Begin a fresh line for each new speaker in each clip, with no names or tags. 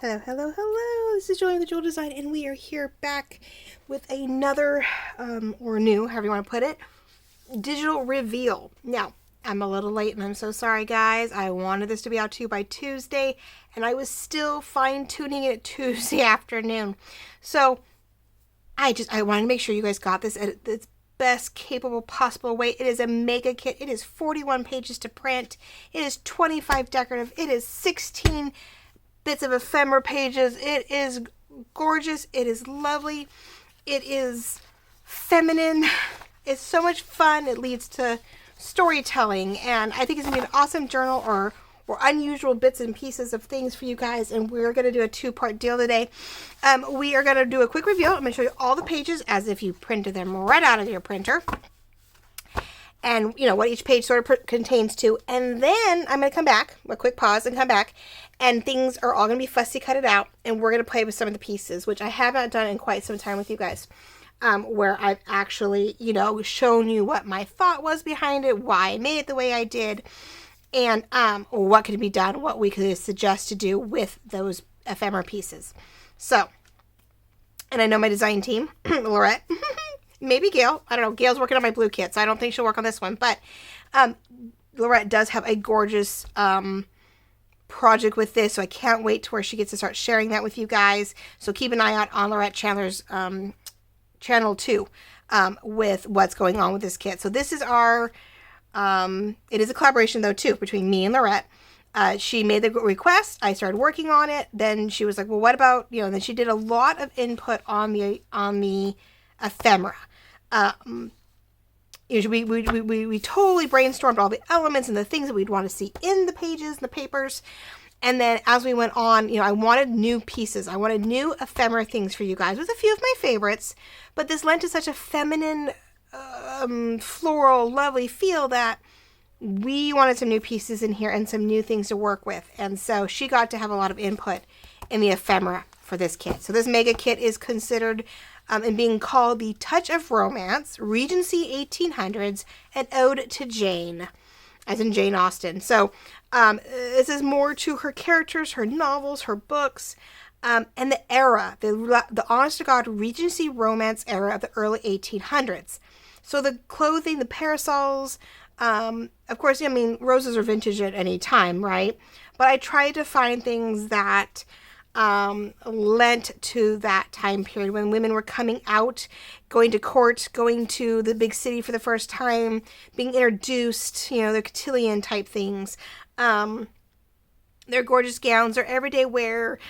Hello, hello, hello. This is Julie with the Jewel Design, and we are here back with another, or new, however you want to put it, digital reveal. Now, I'm a little late, and I'm so sorry, guys. I wanted this to be out to you by Tuesday, and I was still fine-tuning it Tuesday afternoon. So, I wanted to make sure you guys got this at its best capable possible way. It is a mega kit. It is 41 pages to print. It is 25 decorative. It is 16 bits of ephemera pages. It is gorgeous. It is lovely. It is feminine. It's so much fun. It leads to storytelling, and I think it's going to be an awesome journal or unusual bits and pieces of things for you guys, and we're going to do a two-part deal today. We are going to do a quick review. I'm going to show you all the pages as if you printed them right out of your printer, and you know what each page sort of contains too. And then I'm going to come back, a quick pause, and come back, and things are all going to be fussy cutted out, and we're going to play with some of the pieces, which I haven't done in quite some time with you guys, where I've actually, shown you what my thought was behind it, why I made it the way I did, and what could be done, what we could suggest to do with those ephemera pieces. So, and I know my design team, Laurette, maybe Gail, I don't know, Gail's working on my blue kit, so I don't think she'll work on this one, but Laurette does have a gorgeous project with this, so I can't wait to where she gets to start sharing that with you guys. So keep an eye out on Laurette Chandler's channel too, with what's going on with this kit. So this is our it is a collaboration though too between me and Laurette. She made the request, I started working on it, then she was like, well, what about, and then she did a lot of input on the ephemera. We totally brainstormed all the elements and the things that we'd want to see in the pages and the papers. And then as we went on, I wanted new pieces. I wanted new ephemera things for you guys with a few of my favorites. But this lent to such a feminine, floral, lovely feel that we wanted some new pieces in here and some new things to work with. And so she got to have a lot of input in the ephemera for this kit. So this mega kit is considered and being called the Touch of Romance, Regency 1800s, an Ode to Jane, as in Jane Austen. So this is more to her characters, her novels, her books, and the era, the honest-to-God Regency Romance era of the early 1800s. So the clothing, the parasols, of course, roses are vintage at any time, right? But I tried to find things that lent to that time period when women were coming out, going to court, going to the big city for the first time, being introduced, the cotillion type things, their gorgeous gowns, their everyday wear,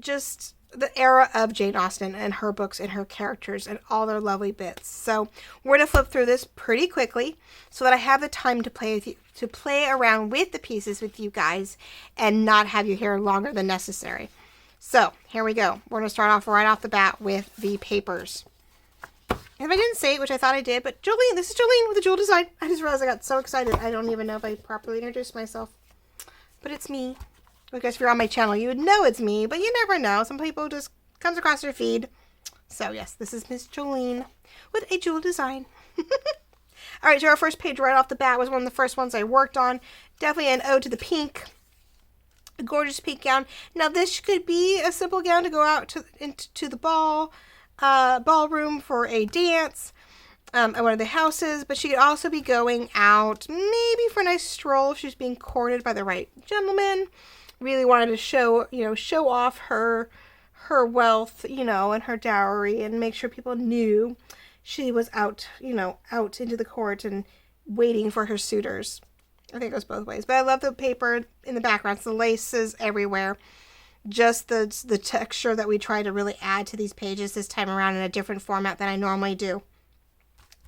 just the era of Jane Austen and her books and her characters and all their lovely bits. So we're going to flip through this pretty quickly so that I have the time to play with you, to play around with the pieces with you guys and not have you here longer than necessary. So here we go. We're going to start off right off the bat with the papers. And if I didn't say it, which I thought I did, but Jolene, this is Jolene with the Jewel Design. I just realized I got so excited. I don't even know if I properly introduced myself, but it's me. I guess if you're on my channel, you would know it's me, but you never know. Some people just comes across your feed. So yes, this is Miss Jolene with a Jewel Design. All right, so our first page right off the bat was one of the first ones I worked on. Definitely an ode to the pink. A gorgeous pink gown. Now this could be a simple gown to go out to the ballroom for a dance at one of the houses, but she could also be going out maybe for a nice stroll if she's being courted by the right gentleman. Really wanted to show off her wealth, and her dowry, and make sure people knew she was out into the court and waiting for her suitors. I think it goes both ways. But I love the paper in the background, the laces everywhere. Just the texture that we try to really add to these pages this time around in a different format than I normally do.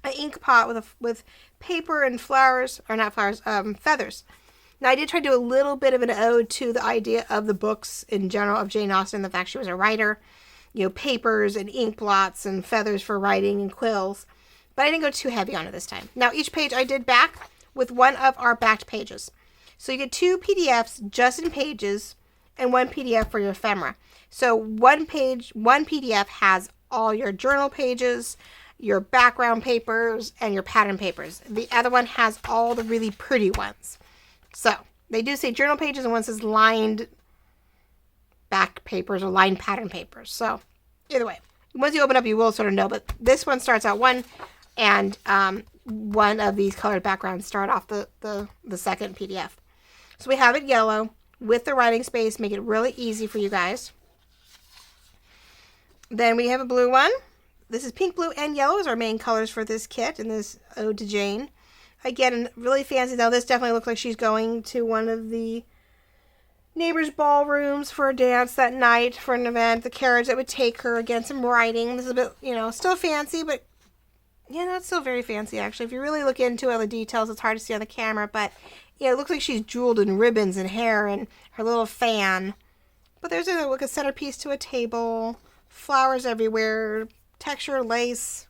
An ink pot with paper and flowers, or not flowers, feathers. Now, I did try to do a little bit of an ode to the idea of the books in general of Jane Austen, the fact she was a writer, papers and ink blots and feathers for writing and quills, but I didn't go too heavy on it this time. Now, each page I did back with one of our backed pages. So you get 2 PDFs just in pages and 1 PDF for your ephemera. So one PDF has all your journal pages, your background papers, and your pattern papers. The other one has all the really pretty ones. So they do say journal pages, and one says lined back papers or line pattern papers. So either way, once you open up, you will sort of know. But this one starts out one, and one of these colored backgrounds start off the second PDF. So we have it yellow with the writing space, make it really easy for you guys. Then we have a blue one. This is pink, blue, and yellow is our main colors for this kit and this Ode to Jane. Again, really fancy. Now this definitely looks like she's going to one of the neighbors' ballrooms for a dance that night, for an event. The carriage that would take her. Again, some writing. This is a bit, still fancy, but it's still very fancy actually. If you really look into all the details, it's hard to see on the camera, but it looks like she's jeweled in ribbons and hair and her little fan. But there's a centerpiece to a table, flowers everywhere, texture, lace.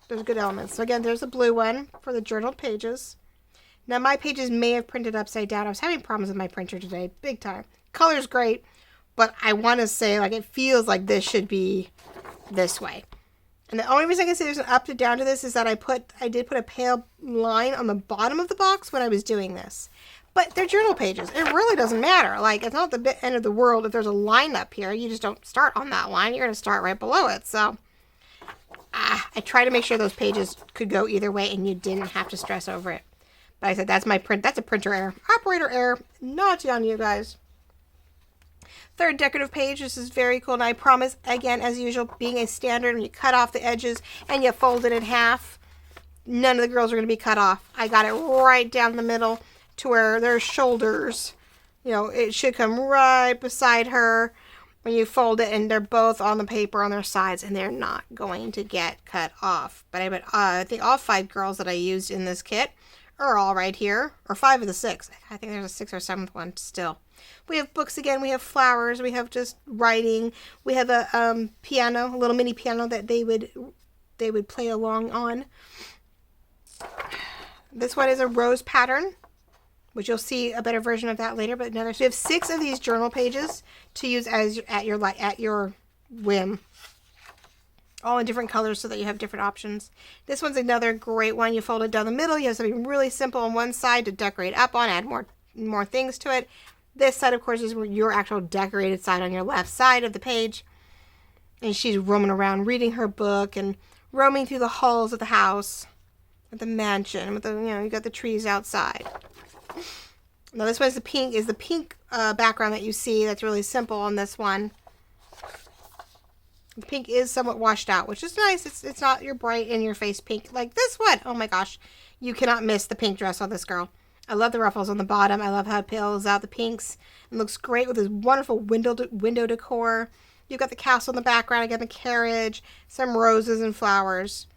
There's good elements. So again, there's a blue one for the journaled pages. Now my pages may have printed upside down. I was having problems with my printer today, big time. Color's great, but I want to say it feels like this should be this way. And the only reason I can say there's an up to down to this is that I did put a pale line on the bottom of the box when I was doing this. But they're journal pages. It really doesn't matter. It's not the end of the world if there's a line up here. You just don't start on that line. You're going to start right below it. So I try to make sure those pages could go either way and you didn't have to stress over it. But I said, that's my print. That's a printer error. Operator error. Naughty on you guys. Third decorative page. This is very cool. And I promise, again, as usual, being a standard, when you cut off the edges and you fold it in half, none of the girls are going to be cut off. I got it right down the middle to where their shoulders, it should come right beside her when you fold it, and they're both on the paper on their sides, and they're not going to get cut off. But I think all 5 girls that I used in this kit are all right here, or 5 of the 6. I think there's a 6th or 7th one still. We have books again. We have flowers. We have just writing. We have a piano, a little mini piano that they would play along on. This one is a rose pattern, which you'll see a better version of that later. But so we have 6 of these journal pages to use at your whim. All in different colors so that you have different options. This one's another great one. You fold it down the middle. You have something really simple on one side to decorate up on, add more things to it. This side, of course, is your actual decorated side on your left side of the page. And she's roaming around reading her book and roaming through the halls of the house, at the mansion, with you got the trees outside. Now this one is the pink background that you see. That's really simple on this one. The pink is somewhat washed out, which is nice. It's not your bright in your face pink like this one. Oh my gosh, you cannot miss the pink dress on this girl. I love the ruffles on the bottom. I love how it peels out the pinks. It looks great with this wonderful window decor. You've got the castle in the background, again the carriage, some roses and flowers.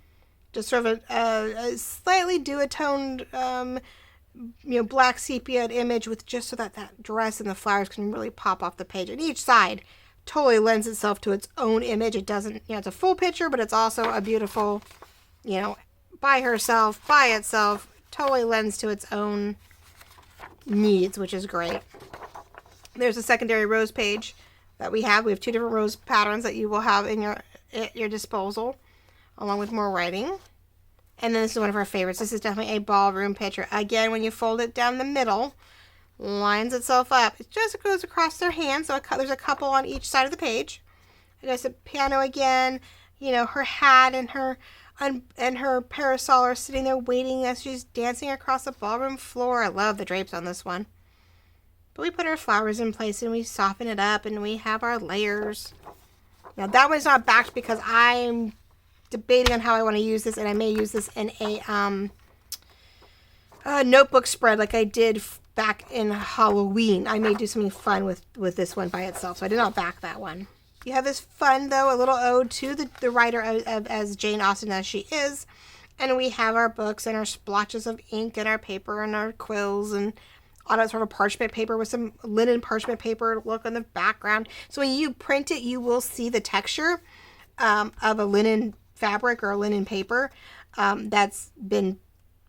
Just sort of a slightly duotoned black sepia image with just so that dress and the flowers can really pop off the page. And each side totally lends itself to its own image. It doesn't, it's a full picture, but it's also a beautiful, by herself, by itself, totally lends to its own needs, which is great. There's a secondary rose page that we have. We have 2 different rose patterns that you will have at your disposal, along with more writing. And then this is one of our favorites. This is definitely a ballroom picture. Again, when you fold it down the middle, lines itself up. It just goes across their hands. So there's a couple on each side of the page. There's a piano again. Her hat and her parasol are sitting there waiting as she's dancing across the ballroom floor. I love the drapes on this one. But we put our flowers in place and we soften it up and we have our layers. Now that one's not backed because I'm debating on how I want to use this, and I may use this in a notebook spread like I did back in Halloween. I may do something fun with this one by itself, so I did not back that one. You have this fun, though, a little ode to the writer as Jane Austen as she is. And we have our books and our splotches of ink and our paper and our quills and on a sort of parchment paper with some linen parchment paper look on the background. So when you print it, you will see the texture of a linen fabric or a linen paper that's been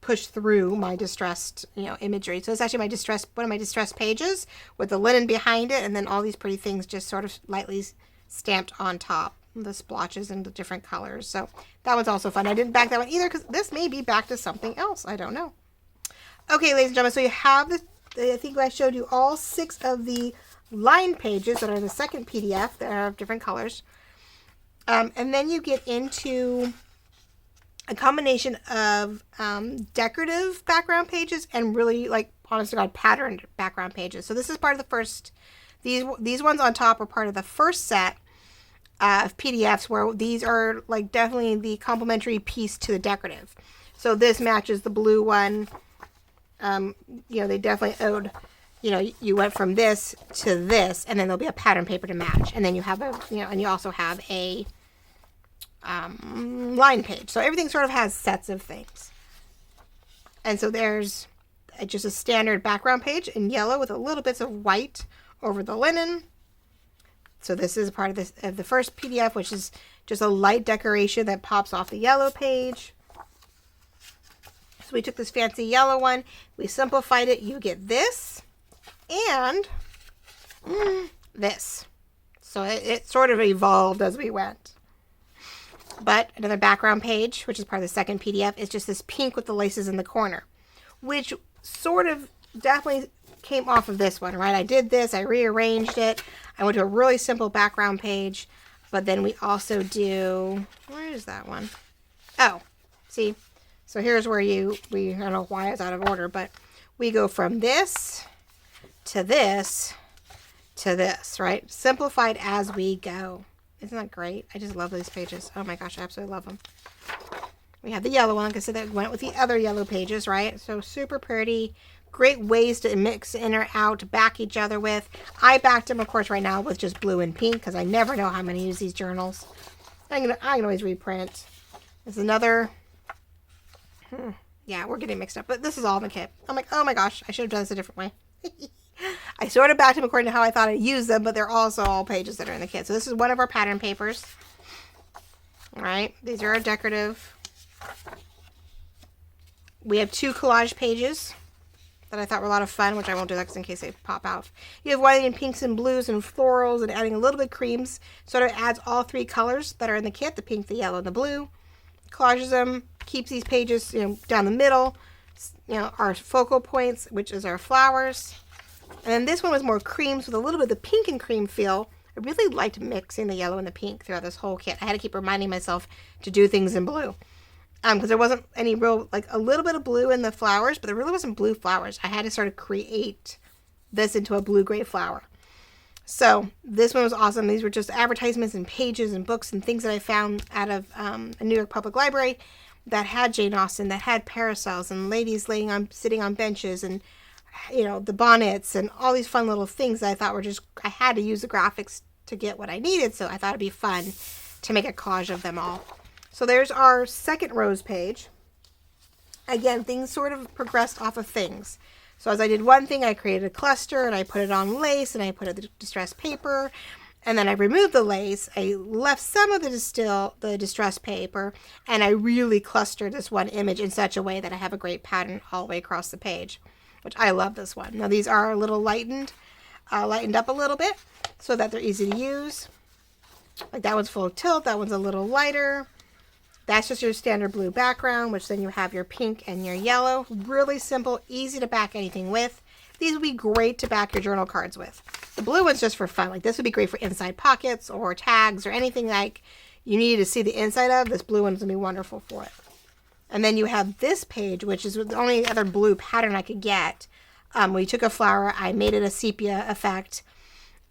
pushed through my distressed imagery. So it's actually one of my distressed pages with the linen behind it, and then all these pretty things just sort of lightly stamped on top, the splotches in the different colors. So that one's also fun. I didn't back that one either because this may be back to something else. I don't know. Okay, ladies and gentlemen, so you have I think I showed you all 6 of the lined pages that are the second PDF that are of different colors. And then you get into a combination of decorative background pages and really, like, honest to God, patterned background pages. So this is part of the first, these ones on top are part of the first set of PDFs, where these are like definitely the complementary piece to the decorative. So this matches the blue one. They definitely owed, you went from this to this, and then there'll be a pattern paper to match. And then you have and you also have a line page. So everything sort of has sets of things. And so there's just a standard background page in yellow with a little bits of white over the linen. So this is part of the first PDF, which is just a light decoration that pops off the yellow page. So we took this fancy yellow one, we simplified it. You get this and this. So it sort of evolved as we went. But another background page, which is part of the second PDF, is just this pink with the laces in the corner, which sort of definitely came off of this one, right? I did this, I rearranged it. I went to a really simple background page, but then we also do, where is that one? Oh, see? So here's where I don't know why it's out of order, but we go from this to this to this, right? Simplified as we go. Isn't that great? I just love these pages. Oh my gosh, I absolutely love them. We have the yellow one, like I said, that went with the other yellow pages, right? So super pretty. Great ways to mix in or out, back each other with. I backed them, of course, right now with just blue and pink, because I never know how I'm going to use these journals. I can always reprint. There's another. Yeah, we're getting mixed up, but this is all in the kit. I'm like, oh my gosh, I should have done this a different way. I sort of backed them according to how I thought I'd use them, but they're also all pages that are in the kit. So this is one of our pattern papers. All right, these are our decorative. We have 2 collage pages that I thought were a lot of fun, which I won't do that in case they pop out. You have white and pinks and blues and florals, and adding a little bit of creams sort of adds all 3 colors that are in the kit, the pink, the yellow, and the blue. Collages them, keeps these pages down the middle, our focal points, which is our flowers. And then this one was more creams with a little bit of the pink and cream feel. I really liked mixing the yellow and the pink throughout this whole kit. I had to keep reminding myself to do things in blue. Because there wasn't any real, like a little bit of blue in the flowers, but there really wasn't blue flowers. I had to sort of create this into a blue-gray flower. So this one was awesome. These were just advertisements and pages and books and things that I found out of a New York Public Library that had Jane Austen, that had parasols and ladies sitting on benches and, the bonnets and all these fun little things that I thought were I had to use the graphics to get what I needed. So I thought it'd be fun to make a collage of them all. So there's our second rose page. Again, things sort of progressed off of things. So as I did one thing, I created a cluster and I put it on lace and I put it the distressed paper. And then I removed the lace. I left some of the distressed paper, and I really clustered this one image in such a way that I have a great pattern all the way across the page, which I love this one. Now these are a little lightened up a little bit so that they're easy to use. Like that one's full of tilt. That one's a little lighter. That's just your standard blue background, which then you have your pink and your yellow. Really simple, easy to back anything with. These would be great to back your journal cards with. The blue one's just for fun. Like this would be great for inside pockets or tags or anything like you need to see the inside of. This blue one's going to be wonderful for it. And then you have this page, which is the only other blue pattern I could get. We took a flower, I made it a sepia effect,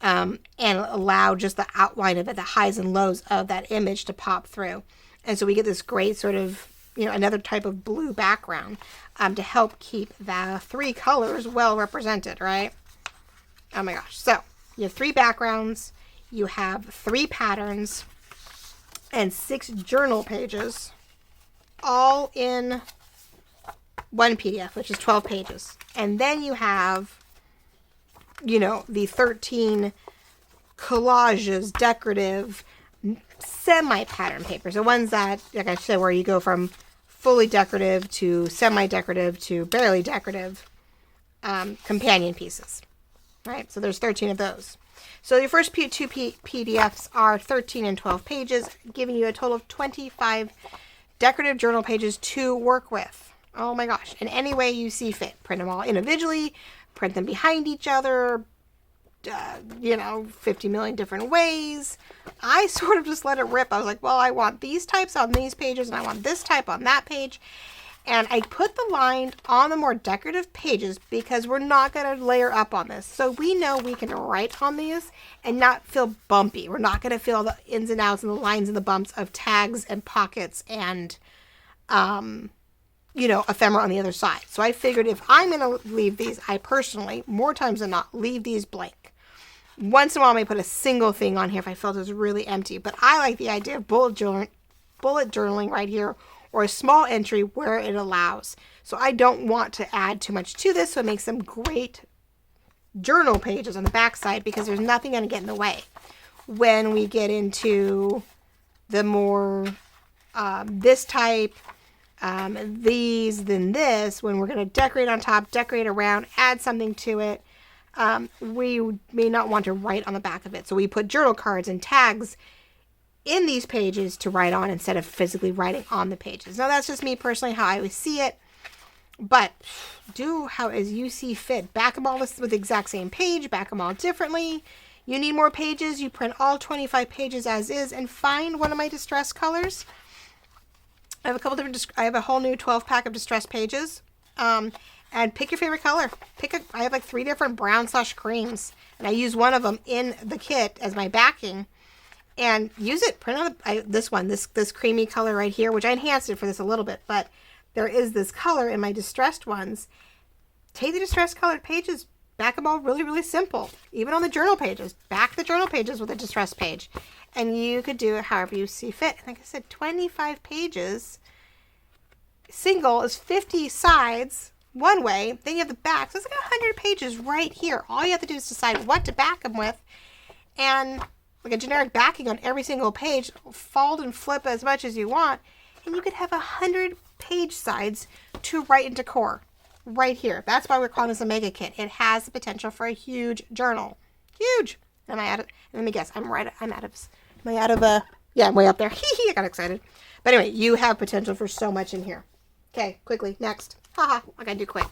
and allowed just the outline of it, the highs and lows of that image to pop through. And so we get this great sort of, another type of blue background to help keep the 3 colors well represented, right? Oh my gosh. So you have 3 backgrounds, you have 3 patterns, and 6 journal pages, all in one PDF, which is 12 pages. And then you have, the 13 collages, decorative, semi-pattern papers. The ones that, like I said, where you go from fully decorative to semi-decorative to barely decorative companion pieces, right? So there's 13 of those. So your first 2 PDFs are 13 and 12 pages, giving you a total of 25 decorative journal pages to work with. Oh my gosh. In any way you see fit. Print them all individually, print them behind each other, 50 million different ways. I sort of just let it rip. I was like, well, I want these types on these pages, and I want this type on that page. And I put the line on the more decorative pages because we're not going to layer up on this. So we know we can write on these and not feel bumpy. We're not going to feel the ins and outs and the lines and the bumps of tags and pockets and, ephemera on the other side. So I figured if I'm going to leave these, I personally, more times than not, leave these blank. Once in a while, I may put a single thing on here if I felt it was really empty. But I like the idea of bullet journaling right here, or a small entry where it allows. So I don't want to add too much to this, so it makes them great journal pages on the back side because there's nothing going to get in the way. When we get into the more this type, these, then this, when we're going to decorate on top, decorate around, add something to it, we may not want to write on the back of it. So we put journal cards and tags in these pages to write on instead of physically writing on the pages. Now that's just me personally, how I always see it, but do how as you see fit. Back them all with the exact same page, back them all differently. You need more pages, you print all 25 pages as is, and find one of my distress colors. I have a whole new 12 pack of distress pages, and pick your favorite color. I have like 3 different brown/creams, and I use one of them in the kit as my backing. And use it. Print on this one, this creamy color right here, which I enhanced it for this a little bit, but there is this color in my distressed ones. Take the distressed colored pages, back them all really, really simple. Even on the journal pages, back the journal pages with a distressed page. And you could do it however you see fit. Like I said, 25 pages. Single is 50 sides one way. Then you have the back. So it's like 100 pages right here. All you have to do is decide what to back them with. And like a generic backing on every single page, fold and flip as much as you want, and you could have 100 page sides to write into core right here. That's why we're calling this a mega kit. It has the potential for a huge journal. Huge. Am I out of, let me guess, I'm way up there. I got excited. But anyway, you have potential for so much in here. Okay, quickly, next. I gotta do quick.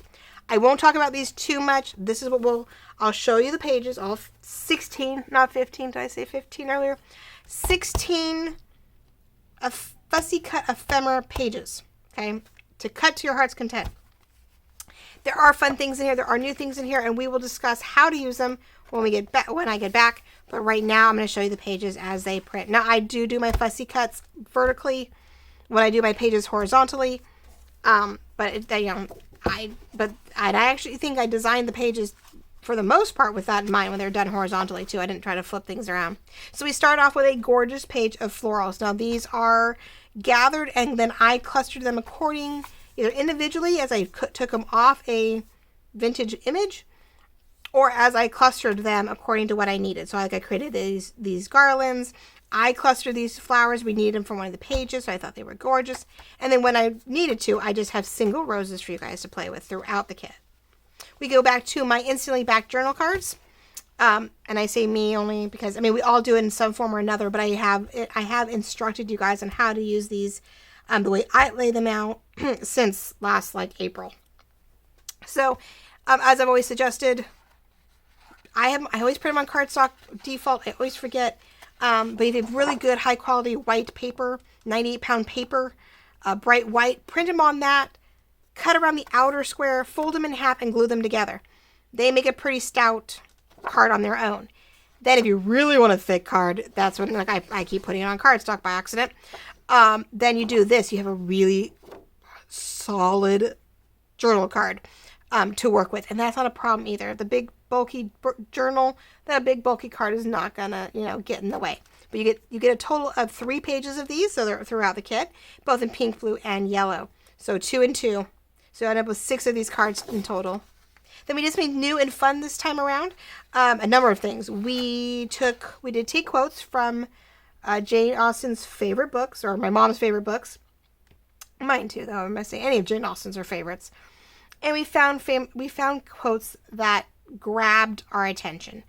I won't talk about these too much. This is what I'll show you the pages, all 16, not 15. Did I say 15 earlier? 16 fussy cut ephemera pages, okay, to cut to your heart's content. There are fun things in here. There are new things in here, and we will discuss how to use them when I get back. But right now, I'm going to show you the pages as they print. Now, I do my fussy cuts vertically when I do my pages horizontally, I actually think I designed the pages for the most part with that in mind when they're done horizontally too. I didn't try to flip things around. So we start off with a gorgeous page of florals. Now these are gathered and then I clustered them according, either individually as I took them off a vintage image, or as I clustered them according to what I needed. So I created these garlands. I clustered these flowers. We needed them for one of the pages, so I thought they were gorgeous. And then when I needed to, I just have single roses for you guys to play with throughout the kit. We go back to my instantly backed journal cards. And I say me only because, we all do it in some form or another, but I have instructed you guys on how to use these the way I lay them out since last April. So, as I've always suggested, I always print them on cardstock default. I always forget. But if you have really good high quality white paper, 98-pound paper, bright white, print them on that, cut around the outer square, fold them in half, and glue them together. They make a pretty stout card on their own. Then if you really want a thick card, that's when I keep putting it on cardstock by accident. Then you do this. You have a really solid journal card to work with. And that's not a problem either. The big bulky journal, that big bulky card is not gonna, get in the way. But you get a total of 3 pages of these, so they're throughout the kit, both in pink, blue, and yellow. So 2 and 2. So I end up with 6 of these cards in total. Then we just made new and fun this time around. A number of things. We did take quotes from Jane Austen's favorite books, or my mom's favorite books. Mine too, though. I'm gonna say any of Jane Austen's are favorites. And we found quotes that grabbed our attention.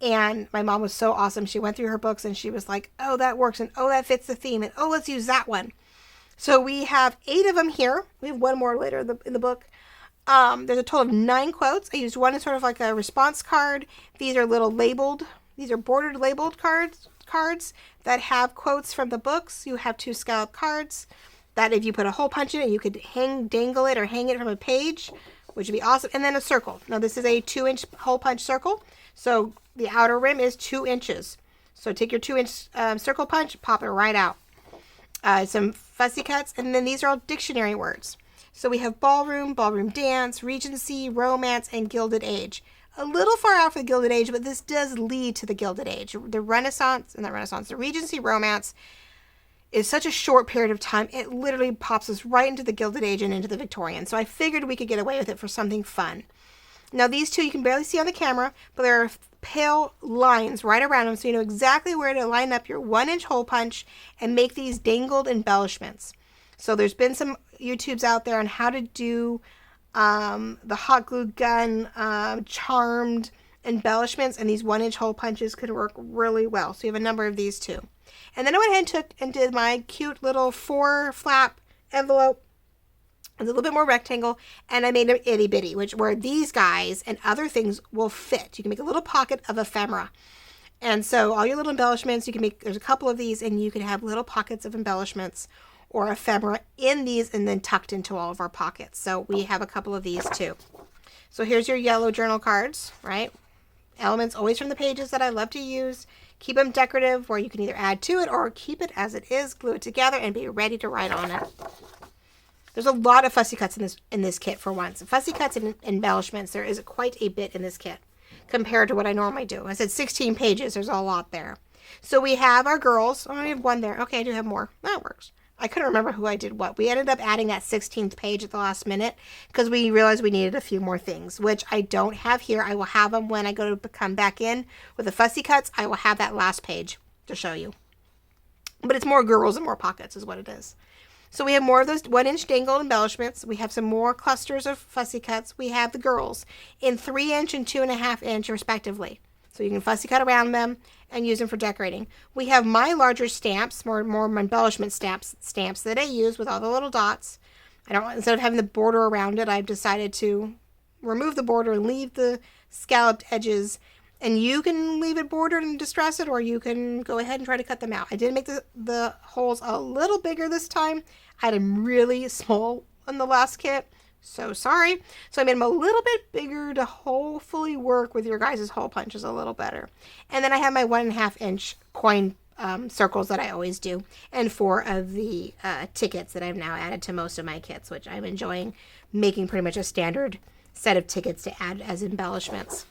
And my mom was so awesome. She went through her books and she was like, oh, that works. And oh, that fits the theme. And oh, let's use that one. So we have 8 of them here. We have one more later in the book. There's a total of 9 quotes. I used one as sort of like a response card. These are little labeled. These are bordered labeled cards that have quotes from the books. You have 2 scallop cards that if you put a hole punch in it, you could dangle it or hang it from a page, which would be awesome. And then a circle. Now this is a 2-inch hole punch circle. So the outer rim is 2 inches. So take your 2-inch circle punch, pop it right out. Some fussy cuts, and then these are all dictionary words. So we have ballroom, ballroom dance, Regency, romance, and Gilded Age. A little far out for the Gilded Age, but this does lead to the Gilded Age. The Regency Romance is such a short period of time, it literally pops us right into the Gilded Age and into the Victorian. So I figured we could get away with it for something fun. Now these two you can barely see on the camera, but there are pale lines right around them, so you know exactly where to line up your 1-inch hole punch and make these dangled embellishments. So there's been some YouTubes out there on how to do the hot glue gun charmed embellishments, and these 1-inch hole punches could work really well. So you have a number of these too. And then I went ahead and took and did my cute little 4-flap envelope. It's a little bit more rectangle, and I made an itty bitty, where these guys and other things will fit. You can make a little pocket of ephemera. And so all your little embellishments, you can make, there's a couple of these, and you can have little pockets of embellishments or ephemera in these and then tucked into all of our pockets. So we have a couple of these too. So here's your yellow journal cards, right? Elements always from the pages that I love to use. Keep them decorative, where you can either add to it or keep it as it is, glue it together, and be ready to write on it. There's a lot of fussy cuts in this kit for once. Fussy cuts and embellishments, there is quite a bit in this kit compared to what I normally do. I said 16 pages, there's a lot there. So we have our girls. Oh, I have one there. Okay, I do have more. That works. I couldn't remember who I did what. We ended up adding that 16th page at the last minute because we realized we needed a few more things, which I don't have here. I will have them when I go to come back in with the fussy cuts. I will have that last page to show you. But it's more girls and more pockets is what it is. So we have more of those 1-inch dangled embellishments. We have some more clusters of fussy cuts. We have the girls in 3-inch and 2.5-inch respectively. So you can fussy cut around them and use them for decorating. We have my larger stamps, more embellishment stamps that I use with all the little dots. Instead of having the border around it, I've decided to remove the border and leave the scalloped edges. And you can leave it bordered and distress it, or you can go ahead and try to cut them out. I did make the holes a little bigger this time. I had them really small in the last kit. So sorry. So I made them a little bit bigger to hopefully work with your guys' hole punches a little better. And then I have my 1.5-inch coin circles that I always do, and 4 of the tickets that I've now added to most of my kits, which I'm enjoying making pretty much a standard set of tickets to add as embellishments.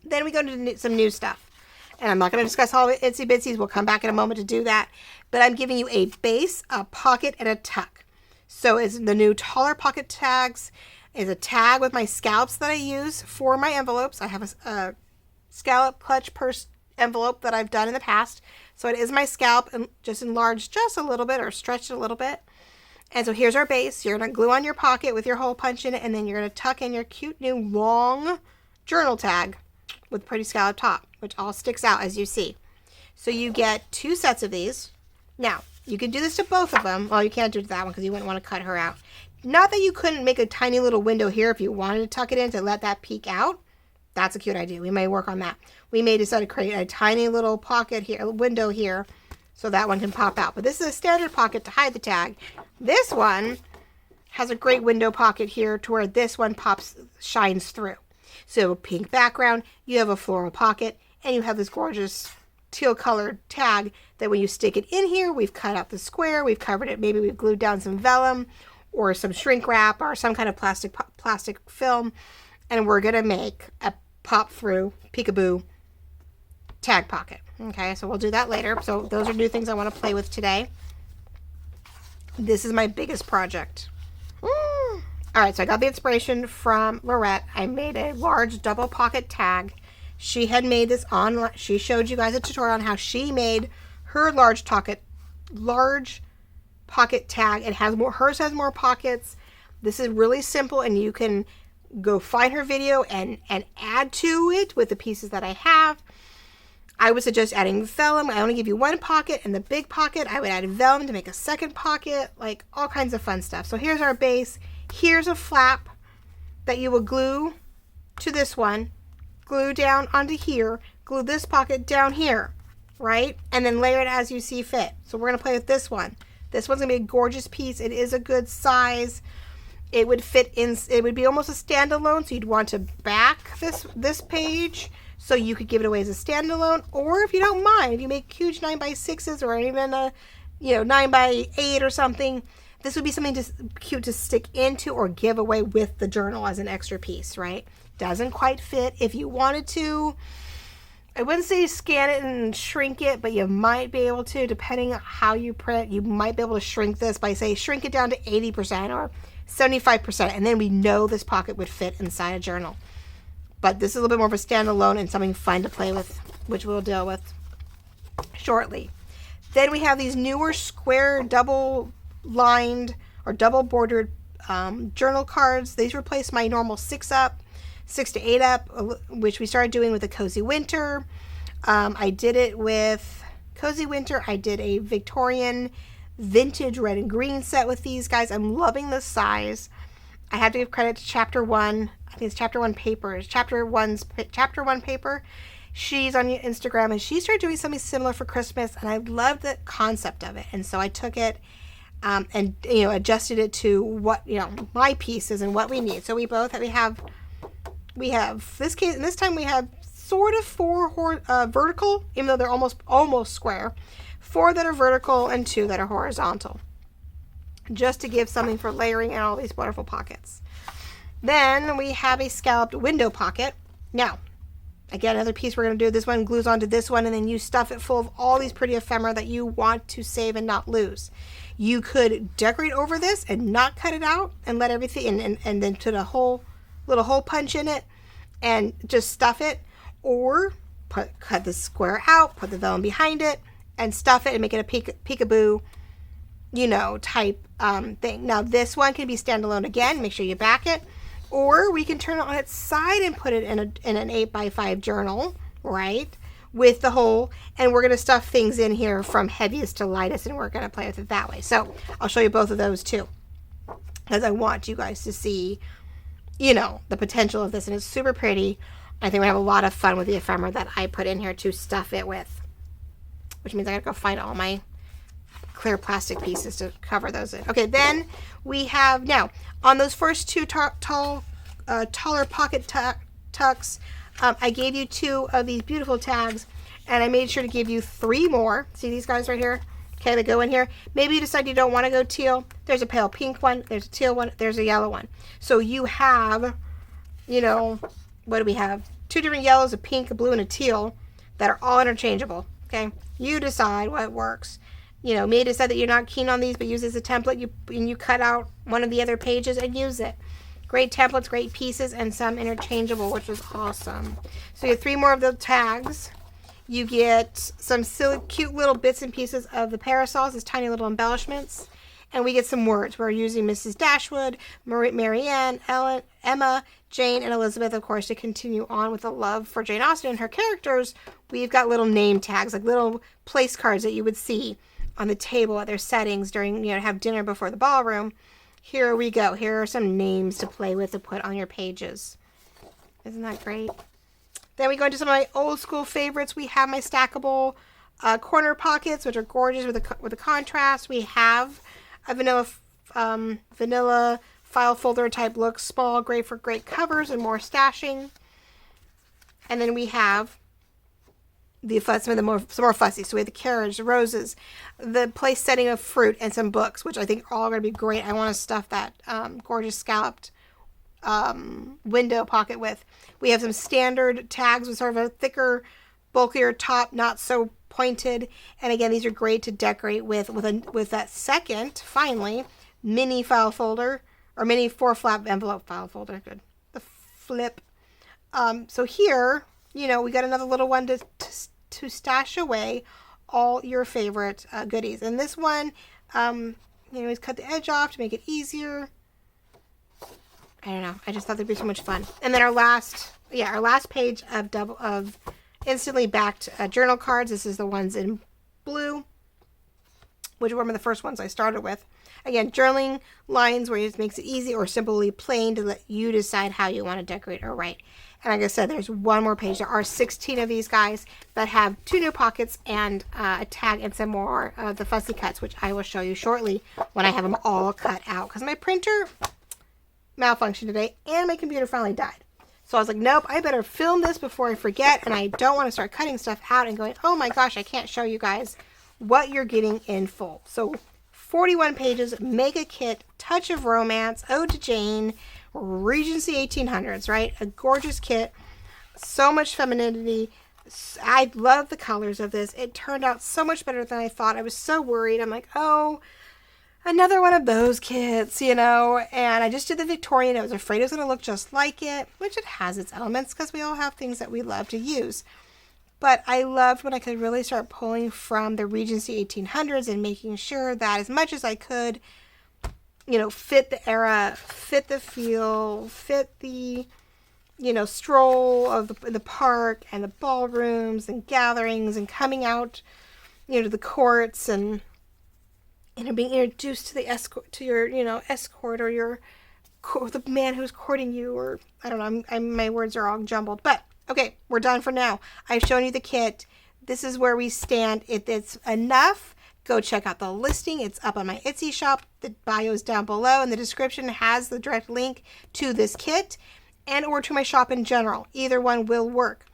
Then we go to some new stuff. And I'm not going to discuss all the itsy bitsies. We'll come back in a moment to do that. But I'm giving you a base, a pocket, and a tuck. So it's the new taller pocket tags is a tag with my scallops that I use for my envelopes. I have a scallop clutch purse envelope that I've done in the past. So it is my scallop and just enlarged just a little bit or stretched a little bit. And so here's our base. You're going to glue on your pocket with your hole punch in it, and then you're going to tuck in your cute new long journal tag with pretty scallop top, which all sticks out as you see. So you get 2 sets of these. Now, you can do this to both of them. Well, you can't do it to that one because you wouldn't want to cut her out. Not that you couldn't make a tiny little window here if you wanted to tuck it in to let that peek out. That's a cute idea. We may work on that. We may decide to create a tiny little pocket here, a window here, so that one can pop out. But this is a standard pocket to hide the tag. This one has a great window pocket here to where this one shines through. So a pink background, you have a floral pocket, and you have this gorgeous teal colored tag that when you stick it in here, we've cut out the square, we've covered it, maybe we've glued down some vellum or some shrink wrap or some kind of plastic film, and we're going to make a pop through peekaboo tag pocket. Okay, so we'll do that later. So those are new things I want to play with today. This is my biggest project. All right, so I got the inspiration from Laurette. I made a large double pocket tag. She had made this online. She showed you guys a tutorial on how she made her large pocket tag. It has more. Hers has more pockets. This is really simple, and you can go find her video and add to it with the pieces that I have. I would suggest adding vellum. I only give you 1 pocket, and the big pocket I would add vellum to make a second pocket, like all kinds of fun stuff. So here's our base. Here's a flap that you will glue to this one, glue down onto here, glue this pocket down here, right? And then layer it as you see fit. So we're going to play with this one. This one's going to be a gorgeous piece. It is a good size. It would fit in, it would be almost a standalone, so you'd want to back this page so you could give it away as a standalone, or if you don't mind, if you make huge 9x6s or even a 9x8 or something, this would be something just cute to stick into or give away with the journal as an extra piece, right? Doesn't quite fit. If you wanted to, I wouldn't say scan it and shrink it, but you might be able to, depending on how you print. You might be able to shrink this by, say, shrink it down to 80% or 75%, and then we know this pocket would fit inside a journal. But this is a little bit more of a standalone and something fun to play with, which we'll deal with shortly. Then we have these newer square double-lined or double-bordered journal cards. These replace my normal 6 to 8 up, which we started doing with the Cozy Winter. I did it with Cozy Winter. I did a Victorian vintage red and green set with these guys. I'm loving the size. I have to give credit to Chapter 1. I think it's Chapter 1 Papers. Chapter 1 Paper. She's on Instagram, and she started doing something similar for Christmas, and I loved the concept of it. And so I took it and adjusted it to what my pieces and what we need. So we have this case, and this time we have sort of 4 vertical, even though they're almost square. 4 that are vertical and 2 that are horizontal, just to give something for layering and all these wonderful pockets. Then we have a scalloped window pocket. Now, again, another piece we're going to do. This one glues onto this one, and then you stuff it full of all these pretty ephemera that you want to save and not lose. You could decorate over this and not cut it out and let everything, and then put a little hole punch in it and just stuff it, or cut the square out, put the vellum behind it, and stuff it and make it a peekaboo, type thing. Now this one can be standalone again. Make sure you back it, or we can turn it on its side and put it in an 8x5 journal, right, with the hole. And we're going to stuff things in here from heaviest to lightest, and we're going to play with it that way. So I'll show you both of those too, because I want you guys to see, the potential of this, and it's super pretty. I think we have a lot of fun with the ephemera that I put in here to stuff it with, which means I gotta go find all my clear plastic pieces to cover those in. Okay, then we have, now, on those first 2 taller pocket tucks, I gave you 2 of these beautiful tags, and I made sure to give you 3 more. See these guys right here? Okay, they go in here. Maybe you decide you don't want to go teal. There's a pale pink one, there's a teal one, there's a yellow one. So you have, what do we have? 2 different yellows, a pink, a blue, and a teal that are all interchangeable. Okay, you decide what works. May decide that you're not keen on these, but use as a template. You cut out one of the other pages and use it. Great templates, great pieces, and some interchangeable, which is awesome. So you get 3 more of the tags. You get some silly, cute little bits and pieces of the parasols, as tiny little embellishments. And we get some words. We're using Mrs. Dashwood, Marianne, Ellen, Emma, Jane, and Elizabeth, of course, to continue on with the love for Jane Austen and her characters. We've got little name tags, like little place cards that you would see on the table at their settings during, have dinner before the ballroom. Here we go. Here are some names to play with to put on your pages. Isn't that great? Then we go into some of my old school favorites. We have my stackable corner pockets, which are gorgeous with the contrast. We have a vanilla file folder type look, small, great for great covers and more stashing. And then we have some more fussy. So we have the carriage, the roses, the place setting of fruit, and some books, which I think are all going to be great. I want to stuff that gorgeous scalloped window pocket with. We have some standard tags with sort of a thicker, bulkier top, not so pointed. And again, these are great to decorate with that second, finally, mini file folder, or mini 4-flap envelope file folder. Good. The flip. So here, we got another little one to stash away all your favorite goodies. And this one, we cut the edge off to make it easier. I don't know. I just thought there'd be so much fun. And then our last page of instantly backed journal cards. This is the ones in blue, which were one of the first ones I started with. again, journaling lines where it makes it easy or simply plain to let you decide how you want to decorate or write. And like I said, there's one more page. There are 16 of these guys that have 2 new pockets and a tag and some more of the fussy cuts, which I will show you shortly when I have them all cut out. Because my printer malfunctioned today and my computer finally died. So I was like, nope, I better film this before I forget. And I don't want to start cutting stuff out and going, oh my gosh, I can't show you guys what you're getting in full. So 41 pages, make a kit, touch of romance, ode to Jane, Regency 1800s, right? A gorgeous kit, so much femininity. I love the colors of this. It turned out so much better than I thought. I was so worried. I'm like, oh, another one of those kits, you know. And I just did the Victorian. I was afraid it was going to look just like it, which it has its elements because we all have things that we love to use. But I loved when I could really start pulling from the Regency 1800s and making sure that as much as I could, you know, fit the era, fit the feel, fit the, you know, stroll of the park and the ballrooms and gatherings and coming out, you know, to the courts and, you know, being introduced to the escort, to your, you know, escort or your, the man who's courting you, or I don't know, my words are all jumbled. But okay, we're done for now. I've shown you the kit. This is where we stand. If it's enough, go check out the listing. It's up on my Etsy shop. The bio is down below, and the description has the direct link to this kit and or to my shop in general. Either one will work.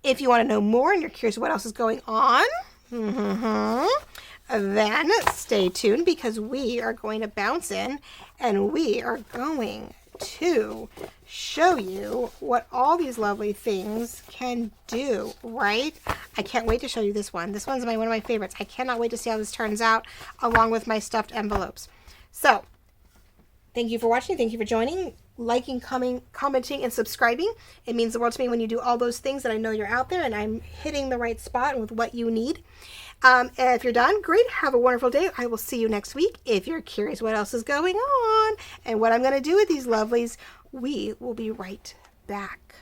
If you want to know more and you're curious what else is going on, then stay tuned because we are going to bounce in and we are going to show you what all these lovely things can do, right? I can't wait to show you this one. This one's one of my favorites. I cannot wait to see how this turns out along with my stuffed envelopes. So, thank you for watching. Thank you for joining, liking, commenting, and subscribing. It means the world to me when you do all those things that I know you're out there and I'm hitting the right spot with what you need. And if you're done, great. Have a wonderful day. I will see you next week. If you're curious what else is going on and what I'm going to do with these lovelies, we will be right back.